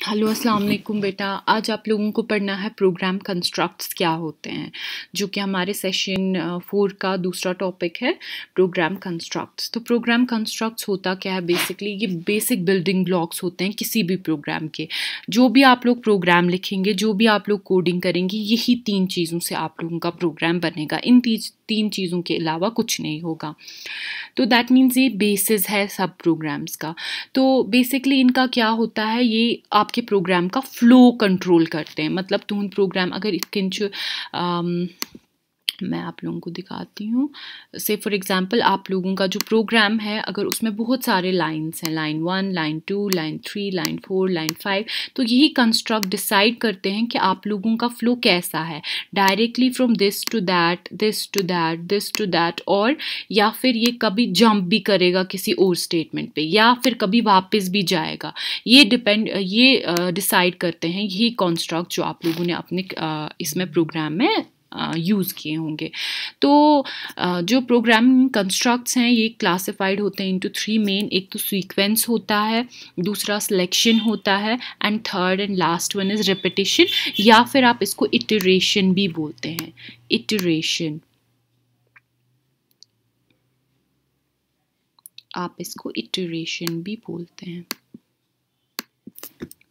Hello अस्सलाम वालेकुम बेटा। आज आप लोगों को पढ़ना है प्रोग्राम कंस्ट्रक्ट्स क्या होते हैं, जो कि हमारे सेशन 4 का दूसरा टॉपिक है प्रोग्राम कंस्ट्रक्ट्स। तो प्रोग्राम कंस्ट्रक्ट्स होता क्या है, बेसिकली ये बेसिक बिल्डिंग ब्लॉक्स होते हैं किसी भी प्रोग्राम के। जो भी आप लोग प्रोग्राम लिखेंगे, जो भी आप लोग कोडिंग करेंगे, यही 3 चीज़ों से आप लोगों का प्रोग्राम बनेगा। इन 3 चीज़ों के अलावा कुछ नहीं होगा। तो दैट मीन्स ये बेसिस है सब प्रोग्राम्स का। तो बेसिकली इनका क्या होता है, ये आपके प्रोग्राम का फ्लो कंट्रोल करते हैं। मतलब तुम प्रोग्राम अगर किंच मैं आप लोगों को दिखाती हूँ। से फॉर एग्जांपल आप लोगों का जो प्रोग्राम है, अगर उसमें बहुत सारे लाइन्स हैं, line 1, line 2, line 3, line 4, line 5, तो यही कंस्ट्रक्ट डिसाइड करते हैं कि आप लोगों का फ्लो कैसा है, directly from this to that, this to that, this to that, और या फिर ये कभी जंप भी करेगा किसी और स्टेटमेंट पे, या फिर कभी वापस भी जाएगा। ये डिसाइड करते हैं यही कंस्ट्रक्ट जो आप लोगों ने अपने इसमें प्रोग्राम में यूज़ किए होंगे। तो जो प्रोग्रामिंग कंस्ट्रक्ट्स हैं ये क्लासिफाइड होते हैं इनटू 3 मेन। एक तो सीक्वेंस होता है, दूसरा सिलेक्शन होता है, and third and last one is repetition, या फिर आप इसको इटरेशन भी बोलते हैं। इटरेशन, आप इसको इटरेशन भी बोलते हैं।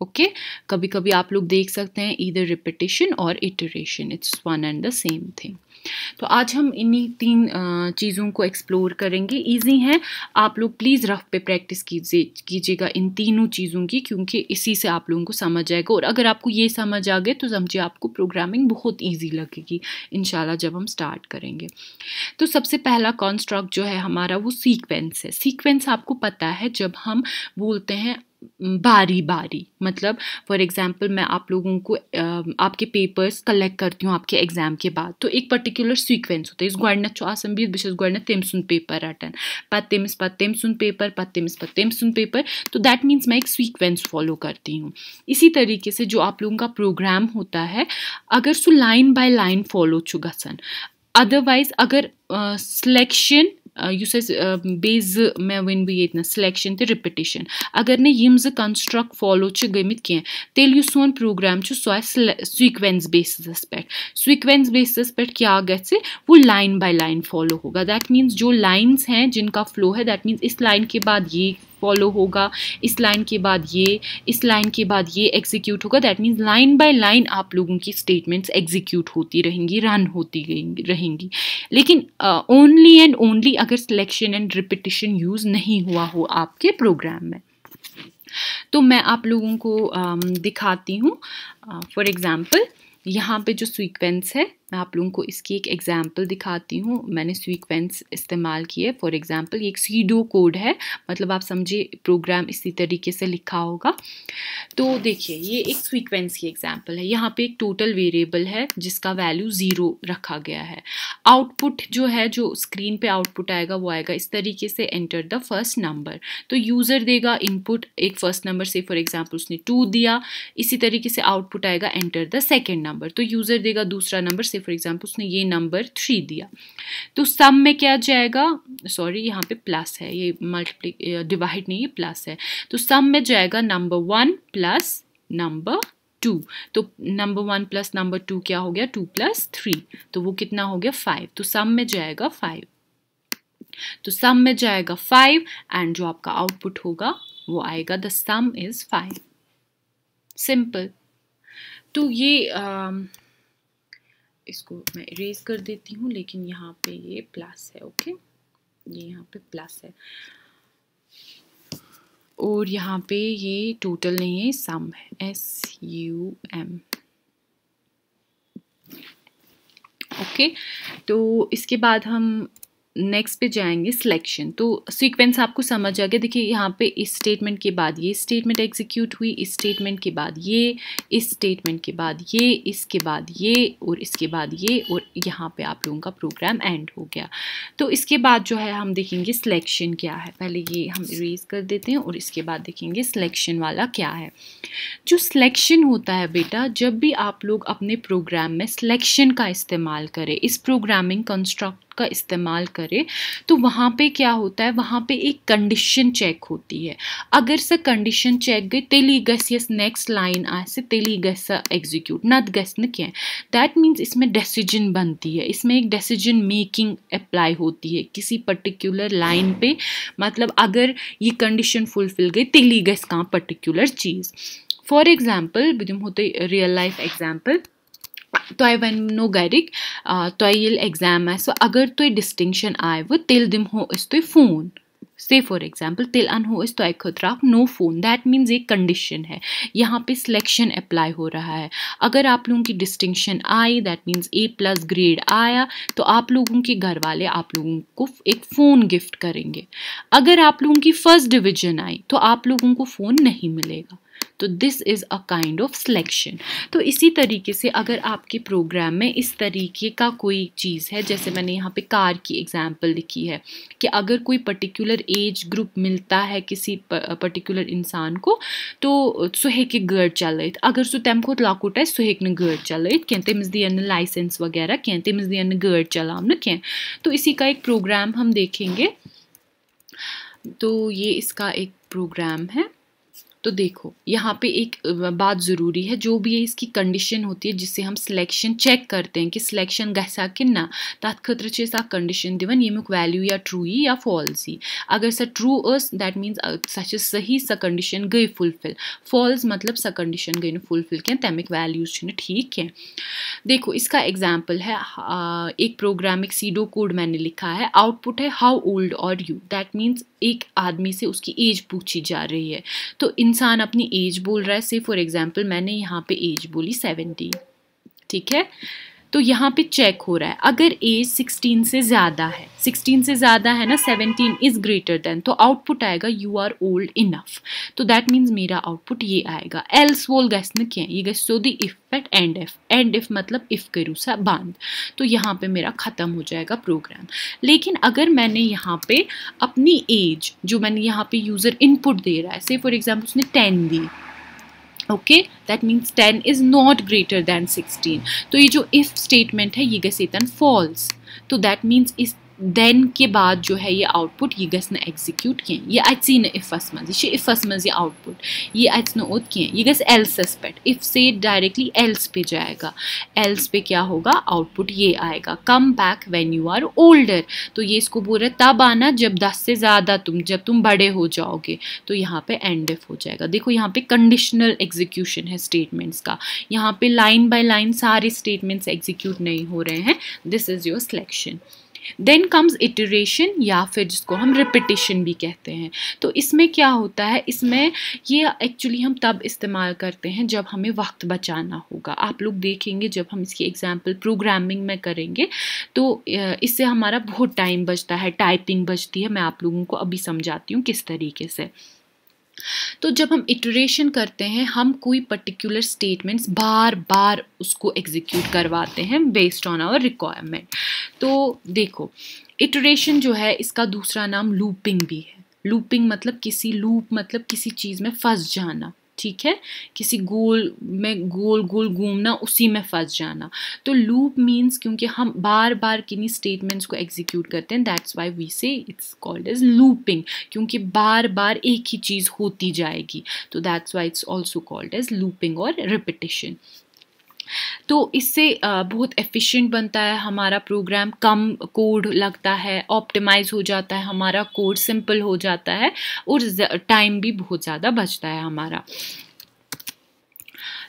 ओके कभी कभी आप लोग देख सकते हैं ईदर रिपीटिशन और iteration, it's one and the same thing. तो आज हम इन्हीं 3 चीज़ों को एक्सप्लोर करेंगे। इजी हैं, आप लोग प्लीज़ रफ पे प्रैक्टिस कीजिएगा इन तीनों चीज़ों की, क्योंकि इसी से आप लोगों को समझ आएगा। और अगर आपको ये समझ आ गए तो समझिए आपको प्रोग्रामिंग बहुत ईजी लगेगी इंशाल्लाह जब हम स्टार्ट करेंगे। तो सबसे पहला कॉन्स्ट्रक्ट जो है हमारा वो सीक्वेंस है। सीक्वेंस आपको पता है जब हम बोलते हैं बारी बारी, मतलब फॉर एग्जांपल मैं आप लोगों को आपके पेपर्स कलेक्ट करती हूँ आपके एग्जाम के बाद, तो एक पर्टिकुलर सीक्वेंस होता है। इस गोडनेट आसम भी बिशस गोडनेट तेम सुन पेपर रटन, पत तेम सुन पेपर, पत तेम सुन पेपर। तो दैट मीन्स मैं एक सीक्वेंस फॉलो करती हूँ। इसी तरीके से जो आप लोगों का प्रोग्राम होता है, अगर so line by line follow छु गसन, अदरवाइज अगर सिलेक्शन युस बेज में वन भी ये सिलेक्शन तो रिपीटिशन, अगर ने यम कंस्ट्रक्ट फॉलो गमित कह तेल सोन प्रोग्राम सो सीक्वेंस बेसिस पे। सीक्वेंस बेसिस पे क्या गए, वो लाइन बाय लाइन फॉलो होगा। दैट मीन्स जो लाइन्स हैं जिनका फ्लो है, दैट मीन्स इस लाइन के बाद ये फॉलो होगा, इस लाइन के बाद ये, इस लाइन के बाद ये एग्जीक्यूट होगा। That means line by line आप लोगों की स्टेटमेंट्स एग्जीक्यूट होती रहेंगी, रन होती रहेंगी। लेकिन ओनली एंड ओनली अगर सिलेक्शन एंड रिपीटिशन यूज़ नहीं हुआ हो आपके प्रोग्राम में। तो मैं आप लोगों को दिखाती हूँ। फॉर एग्जाम्पल यहाँ पे जो सीक्वेंस है, मैं आप लोगों को इसकी एक एग्जाम्पल दिखाती हूँ। मैंने सीक्वेंस इस्तेमाल किए। फॉर एग्जाम्पल ये एक सीडो कोड है, मतलब आप समझिए प्रोग्राम इसी तरीके से लिखा होगा। तो देखिए ये एक सीक्वेंस की एग्जाम्पल है। यहाँ पे एक टोटल वेरिएबल है जिसका वैल्यू 0 रखा गया है। आउटपुट जो है, जो स्क्रीन पे आउटपुट आएगा वो आएगा इस तरीके से, एंटर द फर्स्ट नंबर। तो यूज़र देगा इनपुट एक फर्स्ट नंबर से, फॉर एग्जाम्पल उसने 2 दिया। इसी तरीके से आउटपुट आएगा एंटर द सेकेंड नंबर। तो यूज़र देगा दूसरा नंबर से, फॉर एग्जाम्पल उसने ये नंबर 3 दिया। तो सम में क्या जाएगा, सॉरी यहाँ पे प्लस है, ये डिवाइड नहीं, ये प्लस है। तो सम में जाएगा नंबर 1 प्लस नंबर 2। तो नंबर 1 प्लस नंबर 2 क्या हो गया, 2 प्लस 3, तो वो कितना हो गया 5। तो सम में जाएगा 5। तो सम में जाएगा 5 एंड जो आपका आउटपुट होगा वो आएगा द सम इज 5। सिंपल। तो ये इसको मैं इरेज कर देती हूँ, लेकिन यहाँ पे ये प्लस है। ओके ये यहाँ पे प्लस है, और यहाँ पे ये टोटल नहीं है, सम है, SUM। ओके तो इसके बाद हम नेक्स्ट पे जाएंगे सिलेक्शन। तो सीक्वेंस आपको समझ आ गया। देखिए यहाँ पे इस स्टेटमेंट के बाद ये स्टेटमेंट एग्जीक्यूट हुई, इस स्टेटमेंट के बाद ये, इस स्टेटमेंट के बाद ये, इसके बाद ये, और इसके बाद ये, और यहाँ पे आप लोगों का प्रोग्राम एंड हो गया। तो इसके बाद जो है हम देखेंगे सिलेक्शन क्या है। पहले ये हम इरेज कर देते हैं और इसके बाद देखेंगे सिलेक्शन वाला क्या है। जो सिलेक्शन होता है बेटा, जब भी आप लोग अपने प्रोग्राम में सिलेक्शन का इस्तेमाल करें, इस प्रोग्रामिंग कंस्ट्रक्ट का इस्तेमाल करें तो वहाँ पे क्या होता है, वहाँ पे एक कंडीशन चेक होती है। अगर सा कंडीशन चेक गई तेली गस यस नेक्स्ट लाइन आसे तेली गस एग्जीक्यूट नत गस न क्या, दैट मीन्स इसमें डिसीजन बनती है, इसमें एक डिसीजन मेकिंग अप्लाई होती है किसी पर्टिकुलर लाइन पे। मतलब अगर ये कंडीशन फुलफिल गई तेली गस कहाँ पर्टिकुलर चीज़। फॉर एग्जाम्पल बह दिमहो तुह रियल लाइफ एग्जाम्पल, तुह वनो गरिक तुह येल एग्जाम आसो अगर तुह डिस्टिंक्शन आयव तेल दिमहो अस तुह फोन, से फॉर एग्जाम्पल तेल अनहो अस तुह खतर आप नो फोन, दैट मीन्स एक कंडीशन है, यहाँ पे सिलेक्शन अप्लाई हो रहा है। अगर आप लोगों की distinction I that means A+ grade आया तो आप लोगों के घर वाले आप लोगों को एक फ़ोन गिफ्ट करेंगे। अगर आप लोगों की फर्स्ट डिवीजन आई तो आप लोगों को फ़ोन नहीं मिलेगा। तो this is a kind of selection. तो इसी तरीके से अगर आपके प्रोग्राम में इस तरीके का कोई चीज़ है, जैसे मैंने यहाँ पे कार की एग्जांपल लिखी है कि अगर कोई पर्टिकुलर एज ग्रुप मिलता है किसी पर्टिकुलर इंसान को तो सो हेके गाड़ चलत, अगर सो तम खोत लॉकुट है सो हेक न गाड़ चलत क्या, तमिस दियन लाइसेंस वगैरह क्या, तमिस दियन गाड़ चलावन क्या। तो इसी का एक प्रोग्राम हम देखेंगे। तो ये इसका एक प्रोग्राम है। तो देखो यहाँ पे एक बात ज़रूरी है, जो भी इसकी कंडीशन होती है जिससे हम सिलेक्शन चेक करते हैं कि सिलेक्शन गसा कि ना, तथ खतर कंडीशन दिवन यमुक वैल्यू या ट्रू या फॉल्स ही। अगर सा ट्रू अस दैट मीन्स सा सही सा कंडीशन गई फुलफिल, फॉल्स मतलब सा कंडीशन गई फुलफिल क्या तमिक वैल्यूज ठीक है। देखो इसका एग्जाम्पल है, एक प्रोग्राम एक सीडो कोड मैंने लिखा है, आउटपुट है how old are you, that means एक आदमी से उसकी एज पूछी जा रही है। तो इंसान अपनी एज बोल रहा है, से फॉर एग्जांपल मैंने यहाँ पे एज बोली 17, ठीक है। तो यहाँ पे चेक हो रहा है अगर एज 16 से ज़्यादा है, 16 से ज़्यादा है ना, 17 इज़ ग्रेटर देन, तो आउटपुट आएगा यू आर ओल्ड इनफ। तो दैट मीन्स मेरा आउटपुट ये आएगा। एल्स वोल गैस न क्या, ये gas so the if at and if मतलब इफ करूँ सा बांध, तो यहाँ पे मेरा ख़त्म हो जाएगा प्रोग्राम। लेकिन अगर मैंने यहाँ पे अपनी एज जो मैंने यहाँ पे यूज़र इनपुट दे रहा है, से फॉर एग्जाम्पल उसने 10 दी, okay, that means 10 is not greater than 16, तो ये जो इफ स्टेटमेंट है ये गसेतन फॉल्स। तो दैट मीन्स इस देन के बाद जो है ये आउटपुट ये गस न एग्जीक्यूट किए, ये अच्छी न इफस मज, ये इफस मज ये आउटपुट ये अच्छ न ओत किए, ये गस एल्स सस्पेक्ट, इफ से डायरेक्टली एल्स पे जाएगा, एल्स पे क्या होगा आउटपुट ये आएगा come back when you are older. तो ये इसको बोल रहे तब आना जब 10 से ज़्यादा जब तुम बड़े हो जाओगे, तो यहाँ पे एंड इफ हो जाएगा। देखो यहाँ पे कंडीशनल एग्जीक्यूशन है स्टेटमेंट्स का, यहाँ पे लाइन बाय लाइन सारे स्टेटमेंट्स एग्जीक्यूट नहीं हो रहे हैं। This is your selection. Then comes iteration या फिर जिसको हम रिपीटिशन भी कहते हैं। तो इसमें क्या होता है, इसमें ये एक्चुअली हम तब इस्तेमाल करते हैं जब हमें वक्त बचाना होगा। आप लोग देखेंगे जब हम इसकी एग्जांपल प्रोग्रामिंग में करेंगे तो इससे हमारा बहुत टाइम बचता है, टाइपिंग बचती है। मैं आप लोगों को अभी समझाती हूँ किस तरीके से। तो जब हम इटरेशन करते हैं हम कोई पर्टिकुलर स्टेटमेंट्स बार बार उसको एग्जीक्यूट करवाते हैं बेस्ड ऑन आवर रिक्वायरमेंट। तो देखो इटरेशन जो है इसका दूसरा नाम लूपिंग भी है। लूपिंग मतलब किसी चीज़ में फंस जाना, ठीक है, किसी गोल में गोल गोल घूमना, उसी में फंस जाना। तो लूप मीन्स क्योंकि हम बार बार किन्हीं स्टेटमेंट्स को एग्जीक्यूट करते हैं, that's why we say it's called as looping, क्योंकि बार बार एक ही चीज़ होती जाएगी। तो that's why it's also called as looping और रिपीटिशन। तो इससे बहुत एफिशिएंट बनता है हमारा प्रोग्राम, कम कोड लगता है, ऑप्टिमाइज हो जाता है हमारा कोड, सिंपल हो जाता है और टाइम भी बहुत ज़्यादा बचता है हमारा।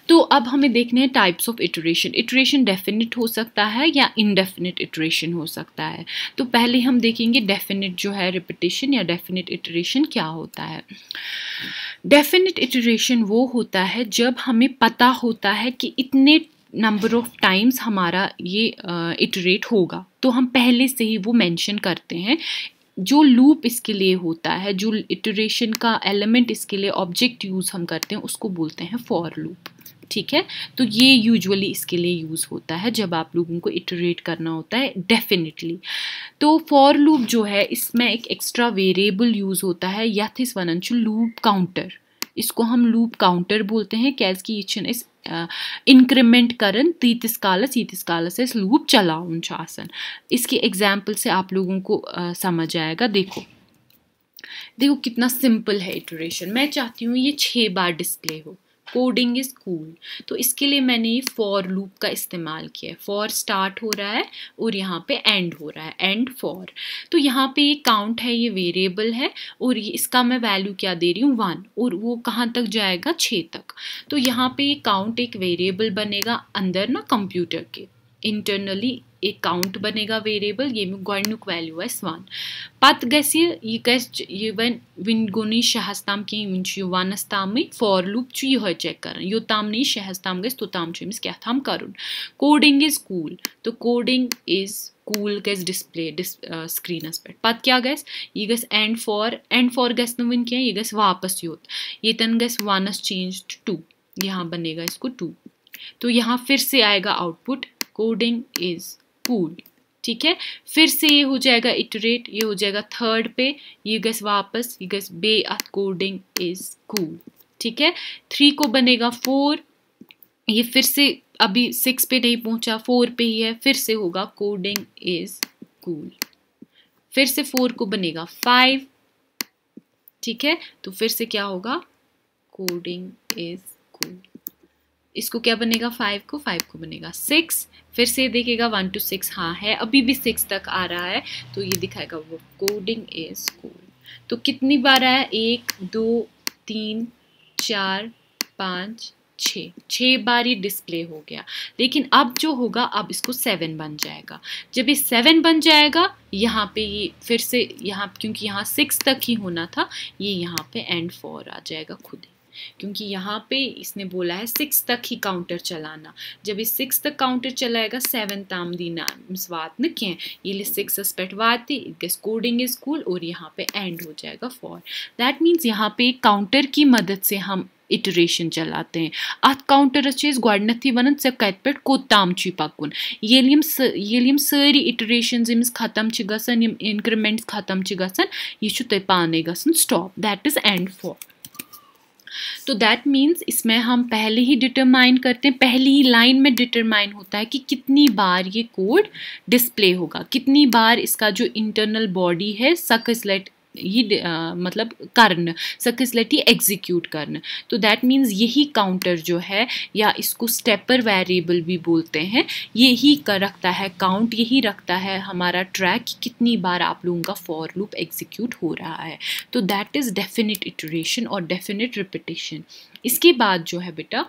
तो अब हमें देखने हैं types of iteration. Iteration definite हो सकता है या इनडेफिनिट इटरेशन हो सकता है। तो पहले हम देखेंगे डेफिनिट जो है रिपीटिशन या डेफिनिट इटरेशन क्या होता है। डेफिनिट इटरेशन वो होता है जब हमें पता होता है कि इतने नंबर ऑफ टाइम्स हमारा ये इटरेट होगा, तो हम पहले से ही वो मेंशन करते हैं। जो लूप इसके लिए होता है, जो इटरेशन का एलिमेंट इसके लिए ऑब्जेक्ट यूज़ हम करते हैं, उसको बोलते हैं फॉर लूप, ठीक है। तो ये यूजुअली इसके लिए यूज़ होता है जब आप लोगों को इटरेट करना होता है डेफिनेटली। तो फॉर लूप जो है इसमें एक एक्स्ट्रा वेरिएबल यूज़ होता है, यथिस वनंचु लूप काउंटर, इसको हम लूप काउंटर बोलते हैं क्याज़कि ये छन इस इंक्रीमेंट करन तीतिस कालस इस लूप चलाउन छ आसान। इसके एग्जाम्पल से आप लोगों को समझ आएगा। देखो कितना सिंपल है इटरेशन। मैं चाहती हूँ ये 6 बार डिस्प्ले हो। कोडिंग इज कूल, तो इसके लिए मैंने ये फॉर लूप का इस्तेमाल किया है। फॉर स्टार्ट हो रहा है और यहाँ पे एंड हो रहा है, एंड फॉर। तो यहाँ पे ये काउंट है, ये वेरिएबल है और ये इसका मैं वैल्यू क्या दे रही हूँ 1, और वो कहाँ तक जाएगा 6 तक। तो यहाँ पे ये काउंट एक वेरिएबल बनेगा अंदर ना कंप्यूटर के इंटरनली एक काउंट बनेगा वेरिएबल, ये में गोडनुक वैल्यू है 1। पत गस ये वन गोनी 6 ताम कहीं 1 ताम फॉर लूप यह चेक कर योताम नहीं 6 ताम गस तोताम क्या थाम करुन। कोडिंग इज कूल, तो कोडिंग इज कूल गस डिस्प्ले स्क्रीनस पे। पत क्या गस ये गस एंड फॉर गस वन क्या ये गस वापस योत ये तन गस 1 चेंज 2, यहाँ बनेगा इसको 2। तो यहाँ फिर से आएगा आउटपुट कोडिंग इज कूल, ठीक है। फिर से ये हो जाएगा इटरेट, ये हो जाएगा 3rd पे, ये गस वापस ये गस बे कोडिंग इज कूल, ठीक है। 3 को बनेगा 4, ये फिर से अभी 6 पे नहीं पहुंचा 4 पे ही है, फिर से होगा कोडिंग इज कूल। फिर से 4 को बनेगा 5, ठीक है। तो फिर से क्या होगा कोडिंग इज कूल। इसको क्या बनेगा 5 को बनेगा 6। फिर से देखेगा 1 to 6 हाँ है, अभी भी 6 तक आ रहा है, तो ये दिखाएगा वो कोडिंग इज कूल। तो कितनी बार आया 1 2 3 4 5 6 बार ये डिस्प्ले हो गया। लेकिन अब जो होगा अब इसको 7 बन जाएगा। जब ये 7 बन जाएगा यहाँ पे ये फिर से यहाँ क्योंकि यहाँ 6 तक ही होना था, ये यहाँ पे एंड 4 आ जाएगा खुद ही, क्योंकि यहाँ पे इसने बोला है 6 तक ही काउंटर चलाना। जब इस 6 तक काउंटर चलाएगा 7 ताम दीना वात न क्या ये 6 पेट वाती गस कोडिंग इज कूल और यहाँ पे एंड हो जाएगा 4। दैट मीन्स यहाँ पे काउंटर की मदद से हम इटरेशन चलाते हैं। अत काउंटर गोडनथी वन से कत पे कोताम पकुन ये सारी इटरेशन खत्म गसन इंक्रीमेंट्स खत्म गसन यह तुम पाने गसन स्टॉप, दैट इज एंड 4। तो दैट मीन्स इसमें हम पहले ही डिटरमाइन करते हैं, पहली ही लाइन में डिटरमाइन होता है कि कितनी बार ये कोड डिस्प्ले होगा, कितनी बार इसका जो इंटरनल बॉडी है सक्सेसलेट ये मतलब करन सक्सेसलेटी एग्जीक्यूट करन। तो दैट मीन्स यही काउंटर जो है या इसको स्टेपर वेरिएबल भी बोलते हैं, यही रखता है काउंट, यही रखता है हमारा ट्रैक कितनी बार आप लोगों का फॉर लूप एग्जीक्यूट हो रहा है। तो दैट इज़ डेफिनेट इटरेशन और डेफिनेट रिपीटिशन। इसके बाद जो है बेटा,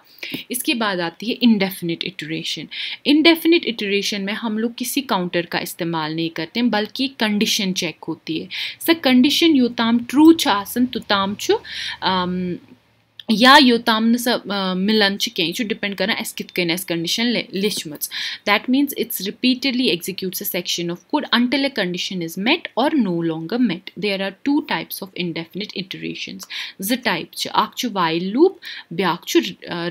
इसके बाद आती है इंडेफिनिट इटरेशन। इंडेफिनिट इटरेशन में हम लोग किसी काउंटर का इस्तेमाल नहीं करते हैं, बल्कि कंडीशन चेक होती है। सर कंडीशन योताम ट्रू आसन तुताम छु या योताम मिलन कह डिपेंड कर कित कंडीशन लिचमच। That means it's repeatedly executes a section of code until a condition is met or no longer met. There are 2 types of indefinite iterations. The type च while loop, back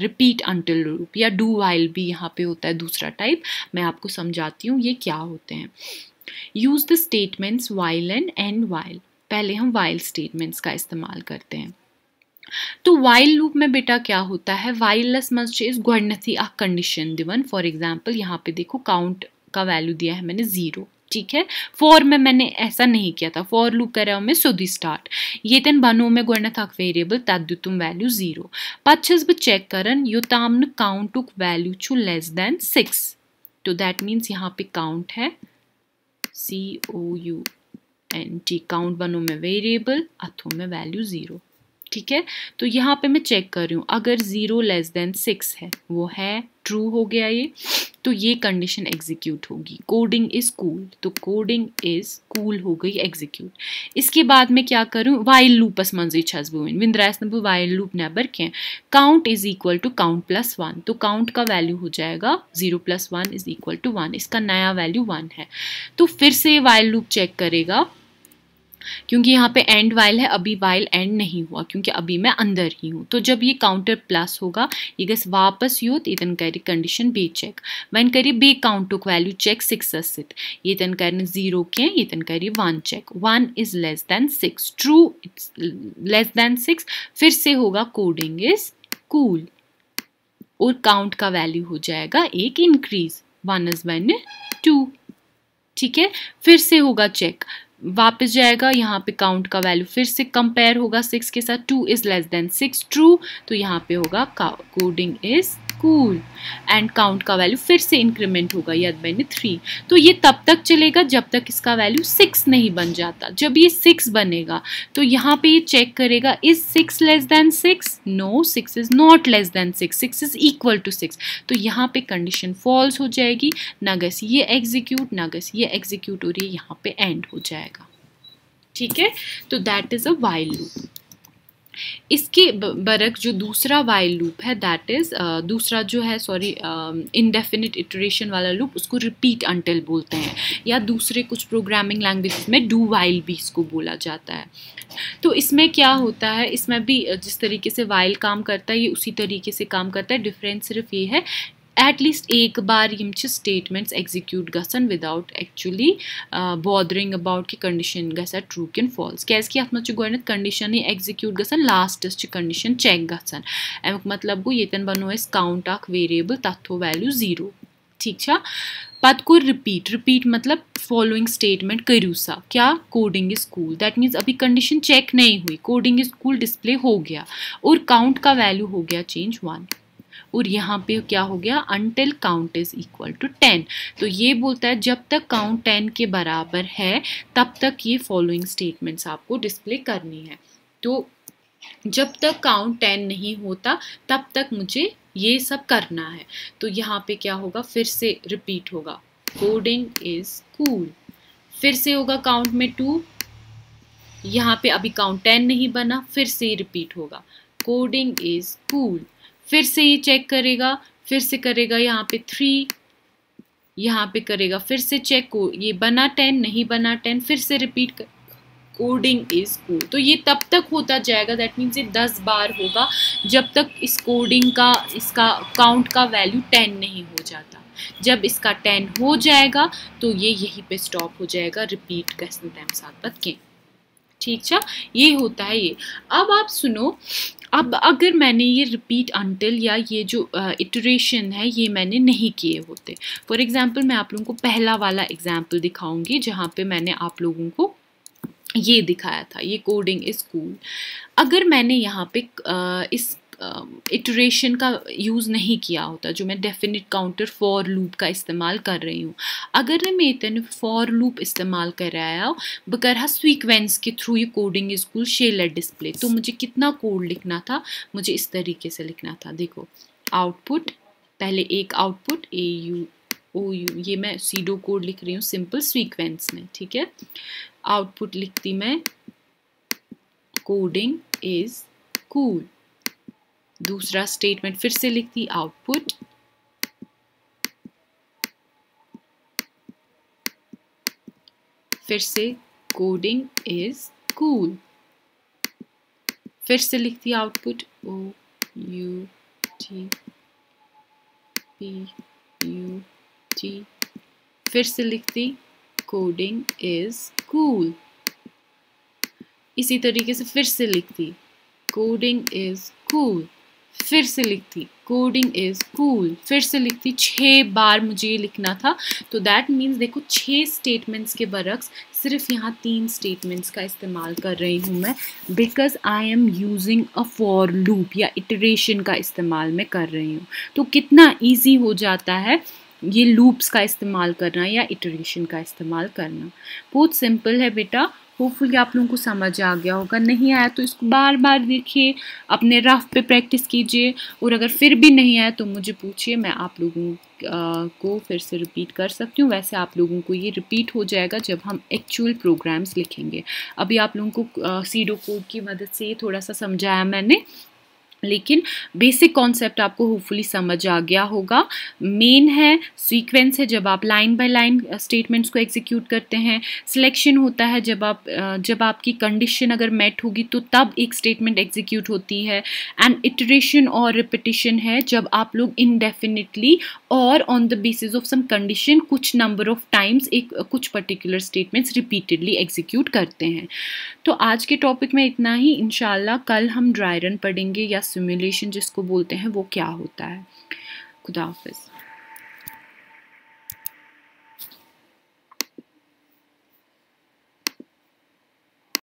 repeat until loop या do while भी यहाँ पे होता है दूसरा type. मैं आपको समझाती हूँ ये क्या होते हैं। Use the statements while and end while। पहले हम while statements का इस्तेमाल करते हैं। तो वाइल लूप में बेटा क्या होता है, वाइलस मज गोडनथी आ कंडीशन दिवन। फॉर एग्जांपल यहाँ पे देखो काउंट का वैल्यू दिया है मैंने 0, ठीक है। फॉर में मैंने ऐसा नहीं किया था, फॉर लूप कर रहा हूँ मैं सुधी स्टार्ट ये तन बनो में गोडनथ अक वेरिएबल तद तुम वैल्यू 0 पछस बह चेक करन योताम न काउंटुक वैल्यू छु लेस देन 6। तो दैट मीन्स यहाँ पे काउंट है COUNT, काउंट बनो में वेरिएबल अथो में वैल्यू 0, ठीक है। तो यहाँ पे मैं चेक कर रही हूँ अगर 0 लेस देन 6 है, वो है ट्रू हो गया ये, तो ये कंडीशन एग्जीक्यूट होगी। कोडिंग इज कूल, तो कोडिंग इज कूल हो गई एग्जीक्यूट। इसके बाद मैं क्या करूँ, वाइल लूपस मंजी छस बुन विंद्रास नबु वाइल लूप नेबर के count is equal to count plus 1। तो काउंट का वैल्यू हो जाएगा 0 + 1 इज इक्वल टू 1, इसका नया वैल्यू 1 है। तो फिर से वाइल लूप चेक करेगा क्योंकि यहाँ पे एंड वाइल है, अभी वाइल एंड नहीं हुआ क्योंकि अभी मैं अंदर ही हूँ। तो जब ये काउंटर प्लस होगा ये गस वापस यूत ये करी कंडीशन बे चेक वन करी बे काउंटुक वैल्यू चेक 6 ये कर 0 के ये करी 1 check 1 is less than 6 true it's less than 6 फिर से होगा कोडिंग इज कूल और काउंट का वैल्यू हो जाएगा एक इंक्रीज 1 इज वन 2 ठीक है। फिर से होगा चेक वापस जाएगा यहाँ पे काउंट का वैल्यू फिर से कंपेयर होगा 6 के साथ 2 इज लेस देन 6 ट्रू तो यहाँ पे होगा coding is cool and count का वैल्यू फिर से इंक्रीमेंट होगा याद मैंने 3। तो ये तब तक चलेगा जब तक इसका वैल्यू 6 नहीं बन जाता। जब ये 6 बनेगा तो यहाँ पे ये चेक करेगा is 6 less than 6 no 6 is not less than 6 6 is equal to 6 तो यहाँ पे कंडीशन फॉल्स हो जाएगी ना गस ये एग्जीक्यूट ना गस ये एग्जीक्यूट और ये यहाँ पे एंड हो जाएगा ठीक है। तो that is a while loop. इसके बरक जो दूसरा वाइल लूप है दैट इज दूसरा जो है सॉरी इनडेफिनिट इटरेशन वाला लूप उसको रिपीट अंटिल बोलते हैं या दूसरे कुछ प्रोग्रामिंग लैंग्वेज में डू वाइल भी इसको बोला जाता है। तो इसमें क्या होता है इसमें भी जिस तरीके से वाइल काम करता है ये उसी तरीके से काम करता है। डिफरेंस सिर्फ ये है एटलीस्ट एक बार यम स्टेटमेंट्स एग्जीक्यूट गसन विदाउट एक्चुअली बॉदरिंग अबाउट कि कंडीशन गसा ट्रू किन फॉल्स कैसे अत मज गोडनेथ कंडीशन एग्जीक्यूट गसन लास्टस कंडीशन चेक गसन अमुक मतलब गो येतन बनो अस काउंट अख वेरिएबल तथ थो वैल्यू 0 ठीक छा पत कोर रिपीट मतलब फॉलोइंग स्टेटमेंट करू सा क्या coding is cool that means अभी कंडीशन चेक नहीं हुई कोडिंग इज कूल डिस्प्ले हो गया और काउंट का वैल्यू हो गया चेंज 1 और यहाँ पे क्या हो गया until count is equal to 10 तो ये बोलता है जब तक काउंट 10 के बराबर है तब तक ये फॉलोइंग स्टेटमेंट्स आपको डिस्प्ले करनी है। तो जब तक काउंट 10 नहीं होता तब तक मुझे ये सब करना है। तो यहाँ पे क्या होगा फिर से रिपीट होगा कोडिंग इज कूल फिर से होगा काउंट में 2 यहाँ पे अभी काउंट 10 नहीं बना फिर से रिपीट होगा कोडिंग इज कूल फिर से ये चेक करेगा फिर से करेगा यहाँ पे 3 यहाँ पे करेगा फिर से चेक को ये बना 10 नहीं बना 10 फिर से रिपीट कर कोडिंग इज कूल। तो ये तब तक होता जाएगा दैट मीन्स ये 10 बार होगा जब तक इस कोडिंग का इसका काउंट का वैल्यू 10 नहीं हो जाता। जब इसका 10 हो जाएगा तो ये यहीं पे स्टॉप हो जाएगा रिपीट कैसे टाइम साथ बत के ठीक छा ये होता है ये। अब आप सुनो अब अगर मैंने ये रिपीट अंटिल या ये जो इटरेशन है ये मैंने नहीं किए होते फॉर एग्जांपल मैं आप लोगों को पहला वाला एग्जांपल दिखाऊंगी जहाँ पे मैंने आप लोगों को ये दिखाया था ये कोडिंग इज कूल। अगर मैंने यहाँ पे इस इटरेशन का यूज़ नहीं किया होता जो मैं डेफिनिट काउंटर फॉर लूप का इस्तेमाल कर रही हूँ अगर मैं इतने फॉर लूप इस्तेमाल कर रहा हूँ बकर सीक्वेंस के थ्रू ये कोडिंग इज कूल शेलेट डिस्प्ले तो मुझे कितना कोड लिखना था मुझे इस तरीके से लिखना था। देखो आउटपुट पहले एक आउटपुट AUOU ये मैं सीडो कोड लिख रही हूँ सिंपल सीक्वेंस में ठीक है। आउटपुट लिखती मैं कोडिंग इज कूल दूसरा स्टेटमेंट फिर से लिखती आउटपुट फिर से कोडिंग इज कूल फिर से लिखती आउटपुट OUTPUT फिर से लिखती कोडिंग इज कूल इसी तरीके से फिर से लिखती कोडिंग इज कूल फिर से लिखती कोडिंग इज कूल फिर से लिखती 6 बार मुझे ये लिखना था। तो दैट मीन्स देखो 6 स्टेटमेंट्स के बरक्स सिर्फ यहाँ 3 स्टेटमेंट्स का इस्तेमाल कर रही हूँ मैं because I am using a for loop या इटरेशन का इस्तेमाल मैं कर रही हूँ। तो कितना ईजी हो जाता है ये लूप्स का इस्तेमाल करना या इटरेशन का इस्तेमाल करना बहुत सिंपल है बेटा। होपफुली आप लोगों को समझ आ गया होगा नहीं आया तो इसको बार बार देखिए अपने रफ पे प्रैक्टिस कीजिए और अगर फिर भी नहीं आया तो मुझे पूछिए मैं आप लोगों को फिर से रिपीट कर सकती हूँ। वैसे आप लोगों को ये रिपीट हो जाएगा जब हम एक्चुअल प्रोग्राम्स लिखेंगे। अभी आप लोगों को सीडो कोड की मदद से ये थोड़ा सा समझाया मैंने लेकिन बेसिक कॉन्सेप्ट आपको होपफुली समझ आ गया होगा। मेन है, सीक्वेंस है जब आप लाइन बाय लाइन स्टेटमेंट्स को एग्जीक्यूट करते हैं। सिलेक्शन होता है जब आपकी कंडीशन अगर मेट होगी तो तब एक स्टेटमेंट एग्जीक्यूट होती है। एंड इटरेशन और रिपीटिशन है जब आप लोग इनडेफिनिटली और on the basis of some condition कुछ नंबर ऑफ टाइम्स कुछ पर्टिकुलर स्टेटमेंट्स रिपीटेडली एग्जीक्यूट करते हैं। तो आज के टॉपिक में इतना ही। इंशाल्लाह कल हम ड्राई रन पढ़ेंगे या सिमुलेशन जिसको बोलते हैं वो क्या होता है। खुदा हाफिज़।